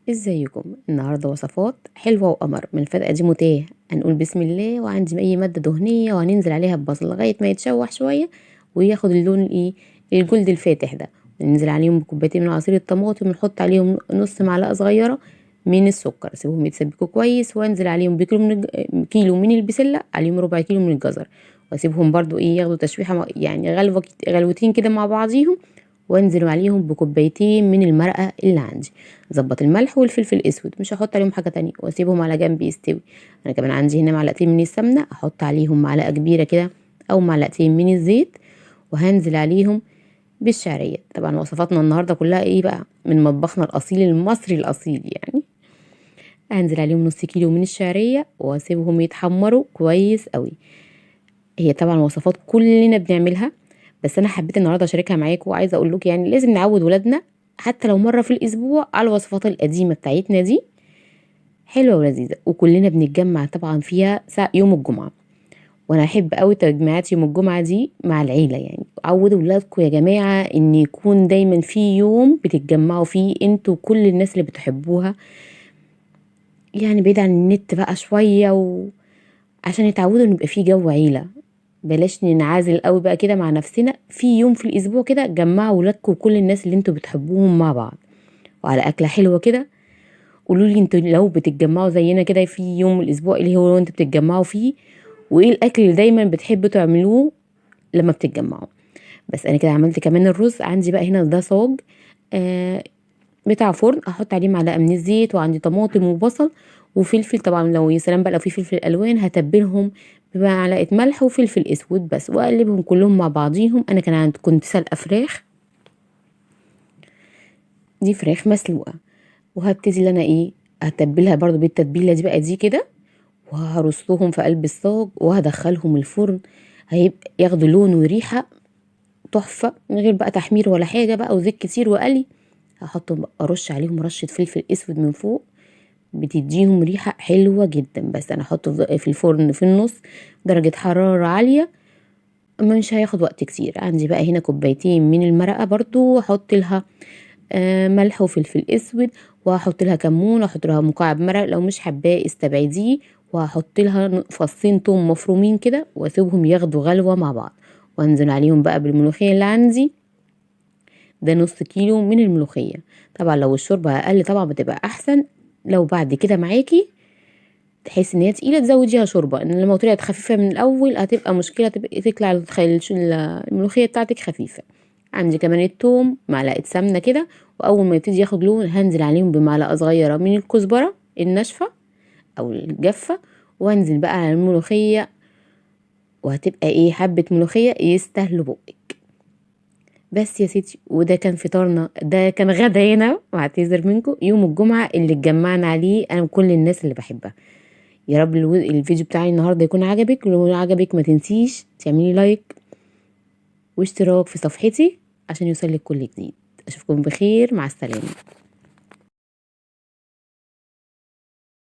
ازيكم؟ النهارده وصفات حلوه وقمر من الفتقه دي متاه. هنقول بسم الله، وعندي اي ماده دهنيه وهننزل عليها ببصل لغايه ما يتشوح شويه وياخد اللون الجلد الفاتح ده. ننزل عليهم بكوبايتين من عصير الطماطم ونحط عليهم نص معلقه صغيره من السكر، اسيبهم يتسبكوا كويس، وانزل عليهم كيلو من البسله، عليهم ربع كيلو من الجزر، واسيبهم برضو ياخدوا تشويحه يعني غلوتين كده مع بعضيهم، وانزل عليهم بكوبايتين من المرقه اللي عندي. ظبط الملح والفلفل الاسود، مش هحط عليهم حاجه تانية، واسيبهم على جنب يستوي. انا كمان عندي هنا معلقتين من السمنه، احط عليهم معلقه كبيره كده او معلقتين من الزيت، وهنزل عليهم بالشعريه. طبعا وصفاتنا النهارده كلها ايه بقى؟ من مطبخنا الاصيل المصري الاصيل يعني. هنزل عليهم نص كيلو من الشعريه واسيبهم يتحمروا كويس قوي. هي طبعا وصفات كلنا بنعملها، بس انا حبيت النهارده اشاركها معاكم، وعايزه اقول لكم يعني لازم نعود ولادنا حتى لو مره في الاسبوع على الوصفات القديمه بتاعتنا دي، حلوه ولذيذه، وكلنا بنتجمع طبعا فيها يوم الجمعه. وانا احب قوي تجمعات يوم الجمعه دي مع العيله، يعني عودوا ولادكم يا جماعه ان يكون دايما في يوم بتتجمعوا فيه انتوا وكل الناس اللي بتحبوها، يعني بعيد عن النت بقى شويه عشان يتعودوا ان يبقى في جو عيله. بلاش ننعزل قوي بقى كده مع نفسنا، في يوم في الاسبوع كده جمعوا ولادكم وكل الناس اللي انتوا بتحبوهم مع بعض وعلى اكله حلوه كده. قولوا لي انتوا لو بتتجمعوا زينا كده في يوم الاسبوع اللي هو انتوا بتتجمعوا فيه، وايه الاكل اللي دايما بتحبوا تعملوه لما بتتجمعوا. بس انا كده عملت كمان الرز. عندي بقى هنا ده صاج بتاع فرن، احط عليه معلقه من الزيت، وعندي طماطم وبصل وفلفل. طبعا لو يا سلام بقى لو في فلفل الوان هتبلهم بمعلقه ملح وفلفل اسود بس، واقلبهم كلهم مع بعضيهم. انا كنت سلقه فراخ، دي فراخ مسلوقه، وهبتدي ان انا هتبلها برضو بالتتبيله دي بقى دي كده، وهرصهم في قلب الصاج وهدخلهم الفرن. هيبقى ياخدوا لون وريحه تحفه من غير بقى تحمير ولا حاجه بقى وزيت كتير وقلي. هحطهم ارش عليهم رشه فلفل اسود من فوق، بتديهم ريحه حلوه جدا. بس انا احطه في الفرن في النص درجه حراره عاليه، مش هياخد وقت كتير. عندي بقى هنا كوبايتين من المرقه برضو، احط لها ملح وفلفل اسود، وهحط لها كمون، واحط لها مكعب مرق لو مش حباه استبعديه، وهحط لها فصين توم مفرومين كده، واسيبهم ياخدوا غلوه مع بعض. وانزل عليهم بقى بالملوخيه اللي عندي، ده نص كيلو من الملوخيه. طبعا لو الشوربه اقل طبعا بتبقى احسن، لو بعد كده معاكي تحس ان هي تقيله تزوديها شوربه، ان لما طلعت خفيفه من الاول هتبقى مشكله، تبقى تطلع الملوخيه بتاعتك خفيفه. عندي كمان التوم معلقه سمنه كده، واول ما يبتدي ياخد لون هنزل عليهم بمعلقه صغيره من الكزبره الناشفه او الجافه، وانزل بقى على الملوخيه، وهتبقى حبه ملوخيه يستاهلوا بقك. بس يا ستي، وده كان فطارنا، ده كان غدانا، واعتذر منكم يوم الجمعه اللي اتجمعنا عليه انا وكل الناس اللي بحبها. يا رب الفيديو بتاعي النهارده يكون عجبك، ولو عجبك ما تنسيش تعملي لايك واشتراك في صفحتي عشان يوصلك كل جديد. اشوفكم بخير، مع السلامه.